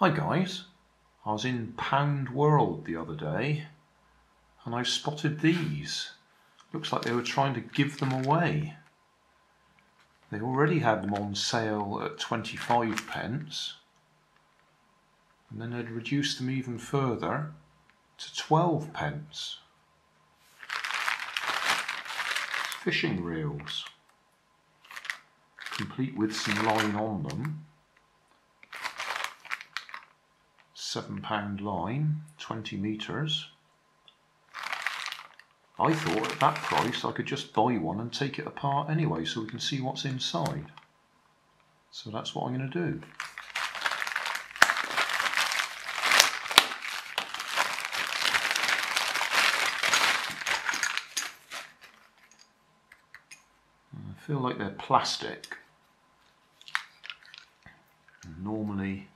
Hi guys, I was in Pound World the other day and I spotted these. Looks like they were trying to give them away. They already had them on sale at 25 pence and then they'd reduced them even further to 12 pence. Fishing reels, complete with some line on them. £7 line, 20 metres. I thought at that price I could just buy one and take it apart anyway so we can see what's inside. So that's what I'm going to do. I feel like they're plastic. Normally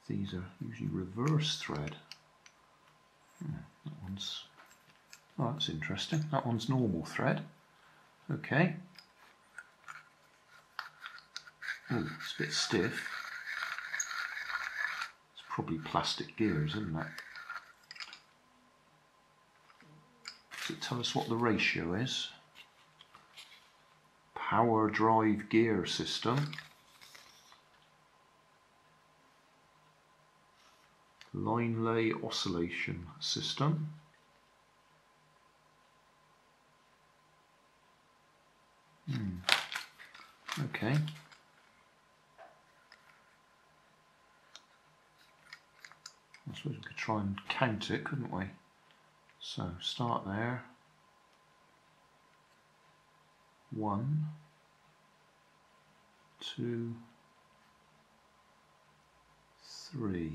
these are usually reverse thread. That one's, oh, that's interesting. That one's normal thread. Okay. Oh, it's a bit stiff. It's probably plastic gears, isn't it? Does it tell us what the ratio is? Power drive gear system. Line lay oscillation system. Okay. I suppose we could try and count it, couldn't we? So start there. 1, 2, 3.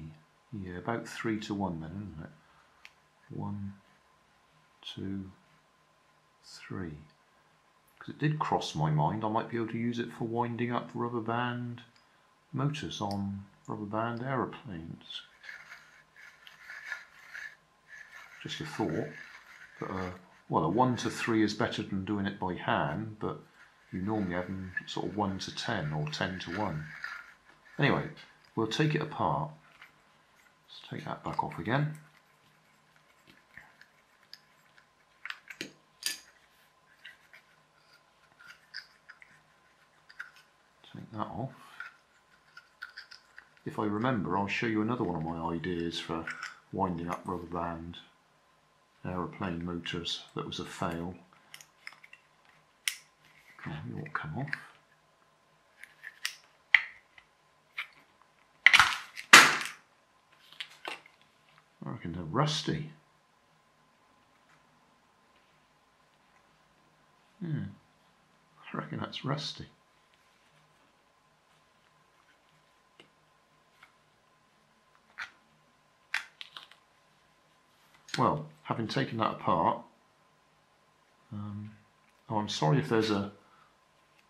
Yeah, about 3 to 1 then, isn't it? 1, 2, 3. Because it did cross my mind I might be able to use it for winding up rubber band motors on rubber band aeroplanes. Just a thought. But well, a 1 to 3 is better than doing it by hand, but you normally have them sort of 1 to 10 or 10 to 1. Anyway, we'll take it apart. Let's take that back off again. Take that off. If I remember, I'll show you another one of my ideas for winding up rubber band aeroplane motors that was a fail. Come on, you won't come off. I reckon they're rusty. I reckon that's rusty. Well, having taken that apart, oh, I'm sorry if there's a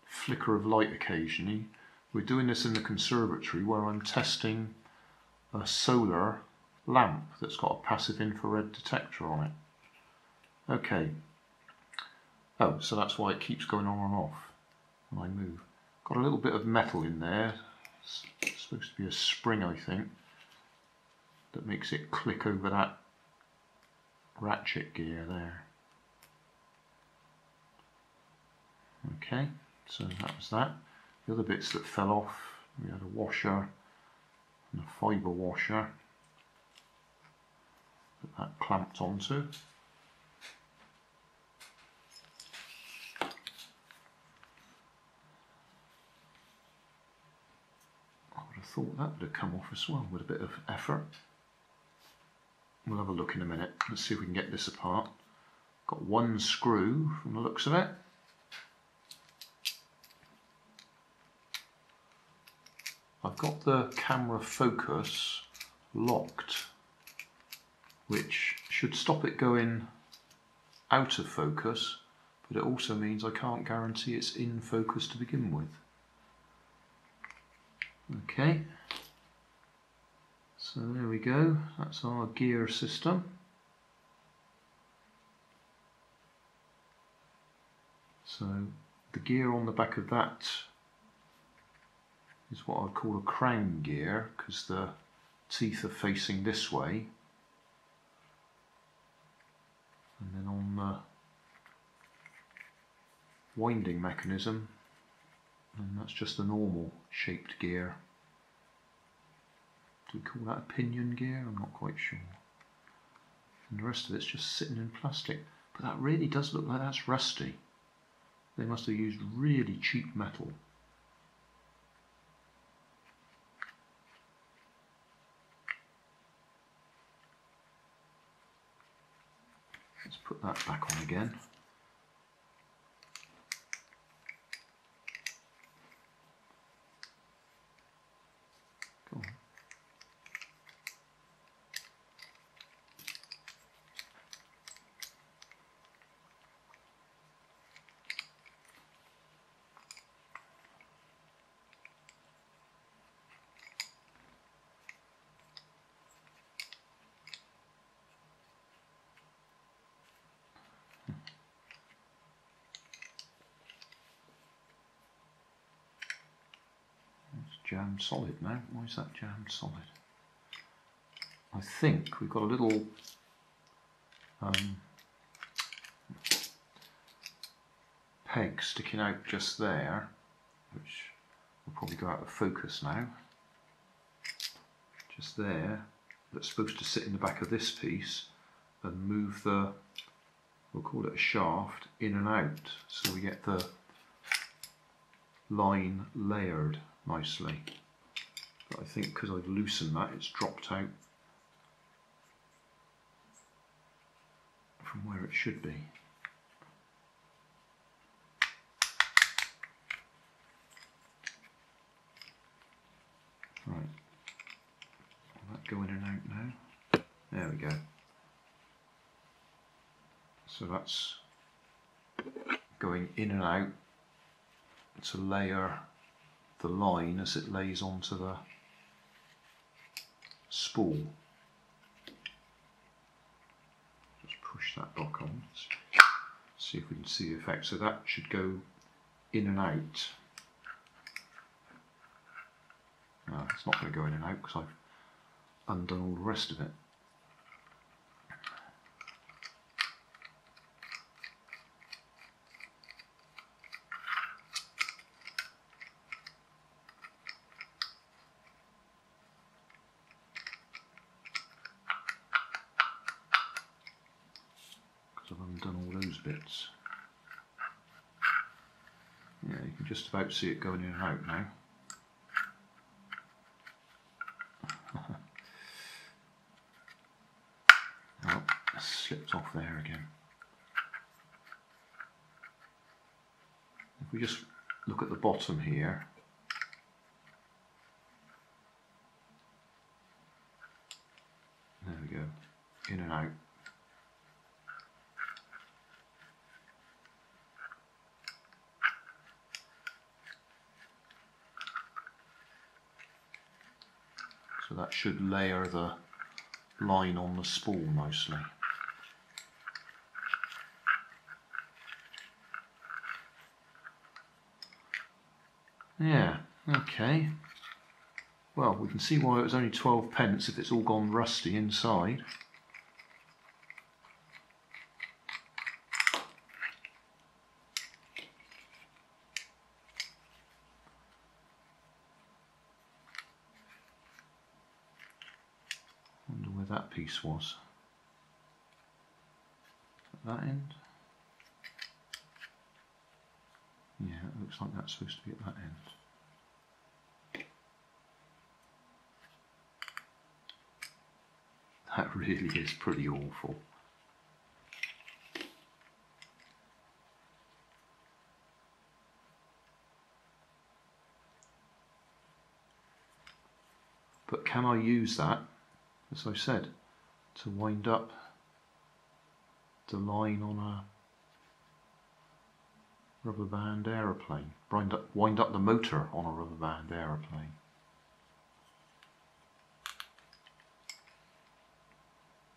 flicker of light occasionally. We're doing this in the conservatory where I'm testing a solar lamp that's got a passive infrared detector on it. Okay. Oh, so that's why it keeps going on and off when I move. Got a little bit of metal in there. It's supposed to be a spring, I think, that makes it click over that ratchet gear there. Okay, so that was that. The other bits that fell off, we had a washer and a fibre washer that clamped onto. I would have thought that would have come off as well with a bit of effort. We'll have a look in a minute. Let's see if we can get this apart. Got one screw from the looks of it. I've got the camera focus locked, which should stop it going out of focus, but it also means I can't guarantee it's in focus to begin with. Okay. So there we go, that's our gear system. So the gear on the back of that is what I'd call a crown gear, because the teeth are facing this way, and then on the winding mechanism, and that's just a normal shaped gear. Do we call that a pinion gear? I'm not quite sure. And the rest of it's just sitting in plastic. But that really does look like that's rusty. They must have used really cheap metal. Let's put that back on again. Go on. Jammed solid now. Why is that jammed solid? I think we've got a little peg sticking out just there, which will probably go out of focus now. Just there, that's supposed to sit in the back of this piece and move the, we'll call it a shaft, in and out, so we get the line layered nicely. But I think because I've loosened that, it's dropped out from where it should be. Right, will that go in and out now? There we go. So that's going in and out to layer the line as it lays onto the spool. Just push that block on, see if we can see the effect. So that should go in and out. No, it's not going to go in and out because I've undone all the rest of it. I've undone all those bits. Yeah, you can just about see it going in and out now. Oh, it slipped off there again. If we just look at the bottom here, there we go, in and out. So that should layer the line on the spool nicely. Yeah, okay. Well, we can see why it was only 12p if it's all gone rusty inside. Wonder where that piece was. At that end? Yeah, it looks like that's supposed to be at that end. That really is pretty awful. But can I use that, as I said, to wind up the line on a rubber band aeroplane? Wind up the motor on a rubber band aeroplane.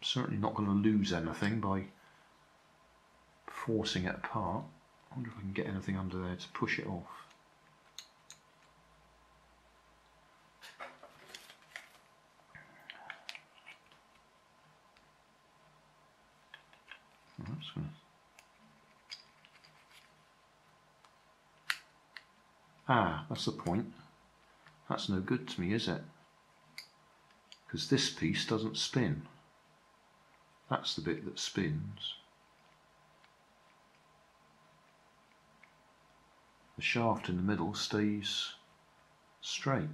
Certainly not going to lose anything by forcing it apart. I wonder if I can get anything under there to push it off. just gonna... Ah, that's the point. That's no good to me, is it? Because this piece doesn't spin. That's the bit that spins. The shaft in the middle stays straight.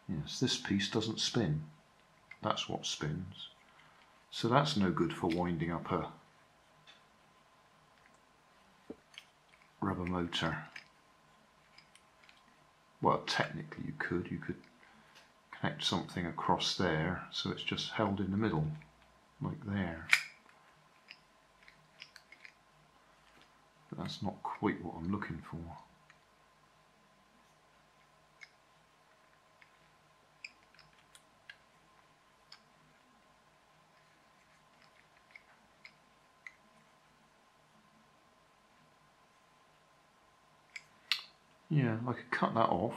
Yes, this piece doesn't spin. That's what spins. So that's no good for winding up a rubber motor. Well, technically you could connect something across there so it's just held in the middle, like there. But that's not quite what I'm looking for. Yeah, I could cut that off,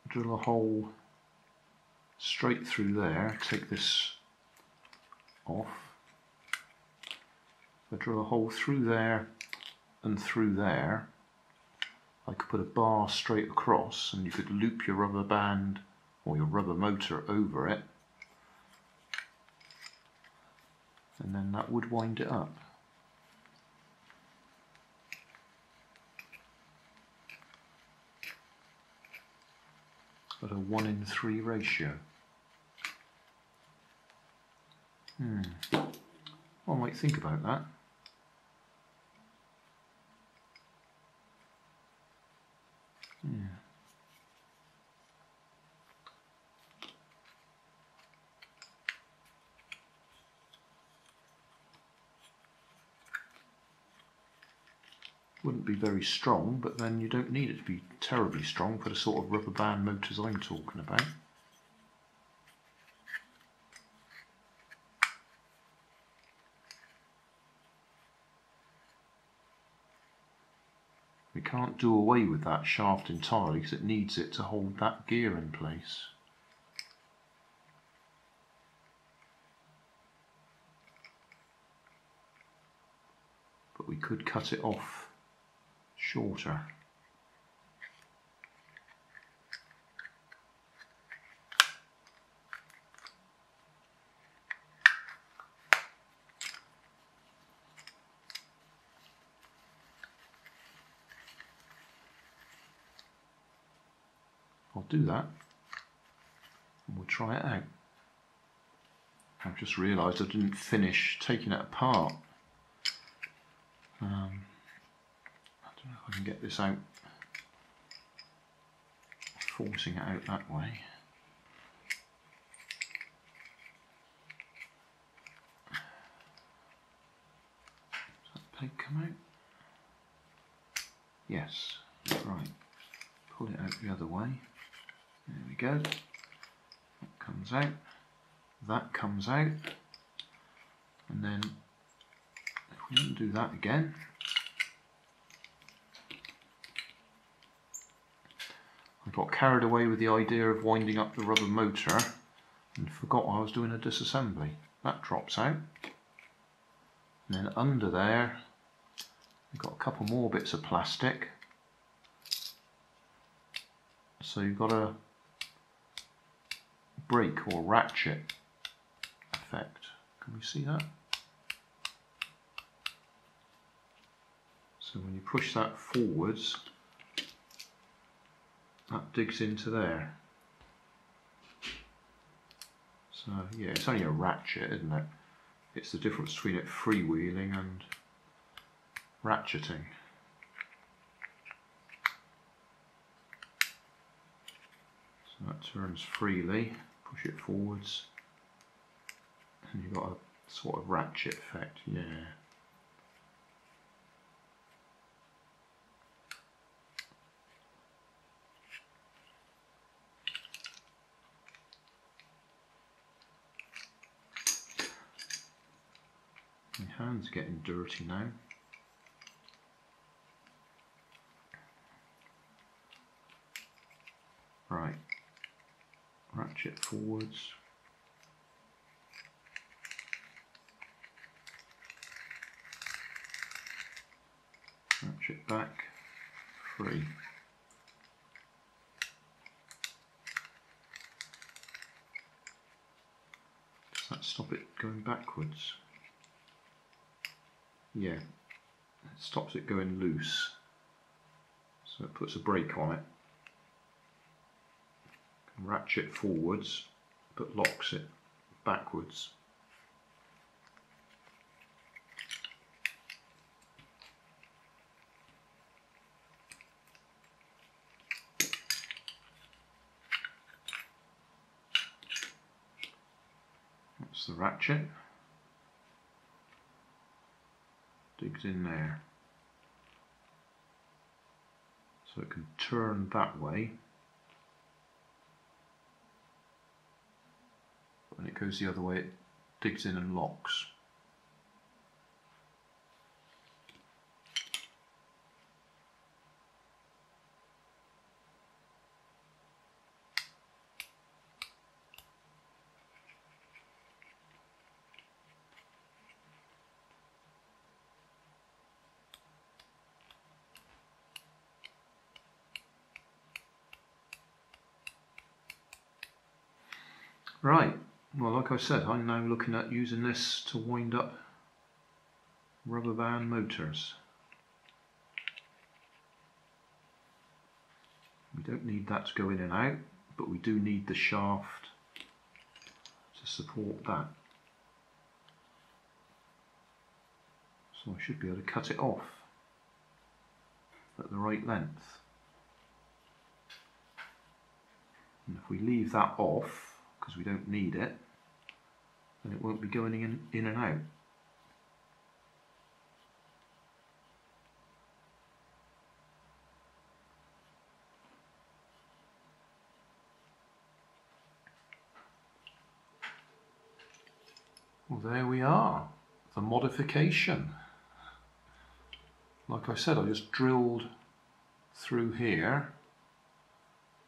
drill a hole straight through there, take this off, I drill a hole through there and through there. I could put a bar straight across and you could loop your rubber band or your rubber motor over it, and then that would wind it up. At a 1:3 ratio. I might think about that. Yeah. Wouldn't be very strong, but then you don't need it to be terribly strong for the sort of rubber band motors I'm talking about. We can't do away with that shaft entirely because it needs it to hold that gear in place. But we could cut it off shorter. I'll do that and we'll try it out. I've just realised I didn't finish taking it apart. I don't know if I can get this out, forcing it out that way. Does that peg come out? Yes, right. Pull it out the other way. There we go. That comes out. That comes out. And then if we undo that again, I got carried away with the idea of winding up the rubber motor and forgot I was doing a disassembly. That drops out. And then under there, we've got a couple more bits of plastic. So you've got a brake or ratchet effect. Can we see that? So when you push that forwards, that digs into there. So yeah, it's only a ratchet, isn't it? It's the difference between it freewheeling and ratcheting. So that turns freely, push it forwards, and you've got a sort of ratchet effect, yeah. My hand's getting dirty now. Right, ratchet forwards. Ratchet back, free. Does that stop it going backwards? Yeah, it stops it going loose. So it puts a brake on it. Ratchet forwards, but locks it backwards. That's the ratchet. Digs in there. So it can turn that way. When it goes the other way, it digs in and locks. Right, well, like I said, I'm now looking at using this to wind up rubber band motors. We don't need that to go in and out, but we do need the shaft to support that. So I should be able to cut it off at the right length. And if we leave that off, because we don't need it, then it won't be going in and out. Well, there we are, the modification. Like I said, I just drilled through here,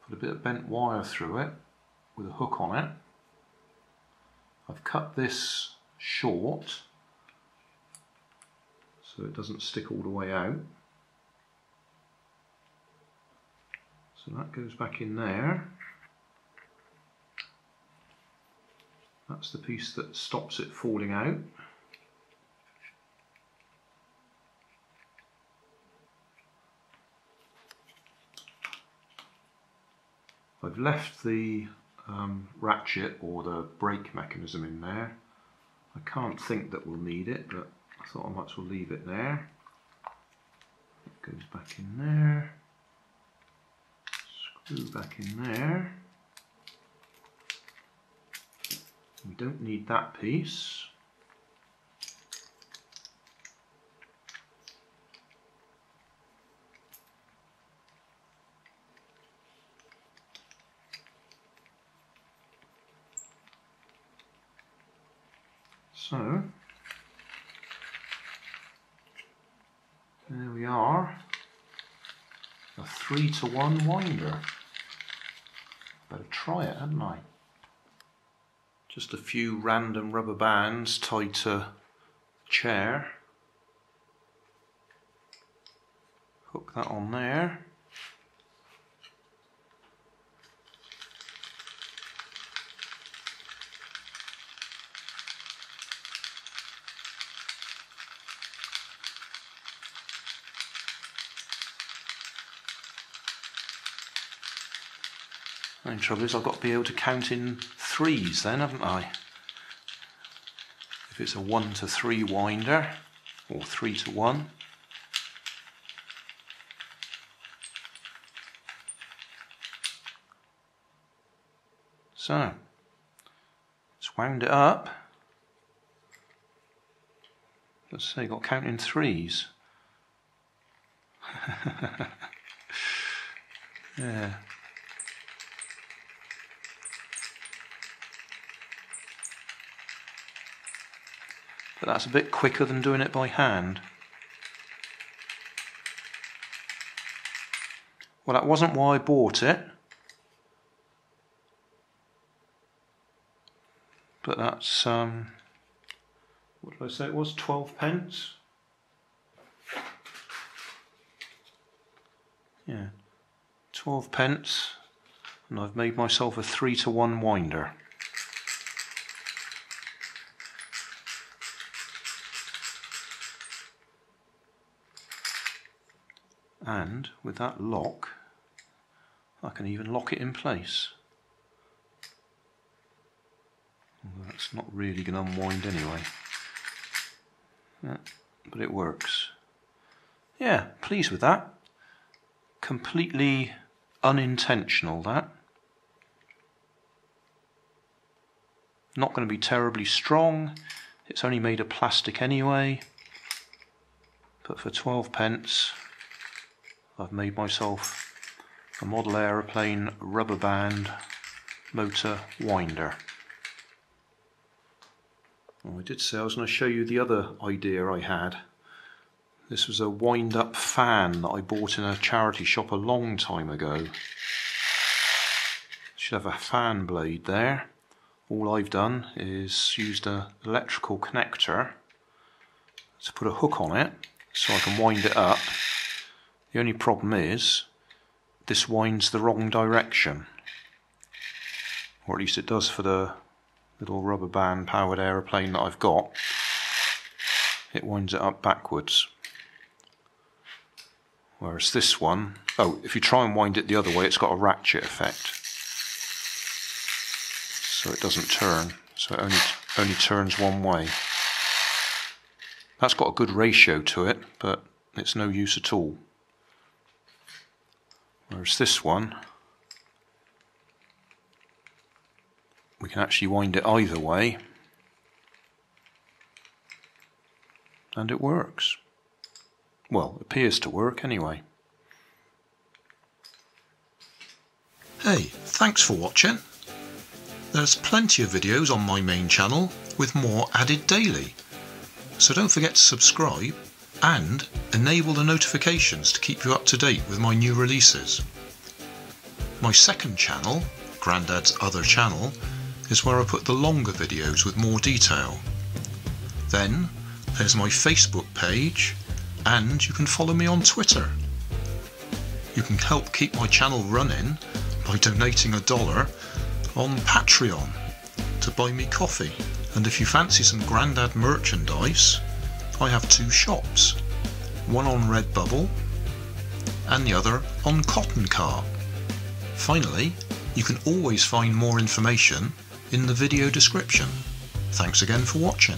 put a bit of bent wire through it with a hook on it. I've cut this short so it doesn't stick all the way out. So that goes back in there. That's the piece that stops it falling out. I've left the ratchet or the brake mechanism in there. I can't think that we'll need it, but I thought I might as well leave it there. It goes back in there. Screw back in there. We don't need that piece. So, there we are, a 3-to-1 winder. Better try it, hadn't I? Just a few random rubber bands tied to a chair. Hook that on there. The only trouble is I've got to be able to count in threes then, haven't I? If it's a 1-to-3 winder, or 3-to-1. So, let's wound it up. Let's say got to count in threes. Yeah. but that's a bit quicker than doing it by hand. Well, that wasn't why I bought it, but that's, what did I say it was, 12 pence? Yeah, 12 pence, and I've made myself a 3-to-1 winder. And with that lock, I can even lock it in place. Well, that's not really going to unwind anyway. Yeah, but it works. Yeah, pleased with that. Completely unintentional, that. Not going to be terribly strong. It's only made of plastic anyway. But for 12 pence, I've made myself a model aeroplane rubber band motor winder. Well, I did say I was going to show you the other idea I had. This was a wind-up fan that I bought in a charity shop a long time ago. Should have a fan blade there. All I've done is used an electrical connector to put a hook on it so I can wind it up. The only problem is this winds the wrong direction, or at least it does for the little rubber band powered aeroplane that I've got. It winds it up backwards. Whereas this one, oh, if you try and wind it the other way, it's got a ratchet effect. So it doesn't turn, so it only turns one way. That's got a good ratio to it, but it's no use at all. Whereas this one, we can actually wind it either way, and it works. Well, it appears to work anyway. Hey, thanks for watching. There's plenty of videos on my main channel with more added daily. So don't forget to subscribe and enable the notifications to keep you up to date with my new releases. My second channel, Grandad's Other Channel, is where I put the longer videos with more detail. Then there's my Facebook page, and you can follow me on Twitter. You can help keep my channel running by donating $1 on Patreon to buy me coffee. And if you fancy some Grandad merchandise, I have 2 shops, one on Redbubble and the other on Cotton Cart. Finally, you can always find more information in the video description. Thanks again for watching.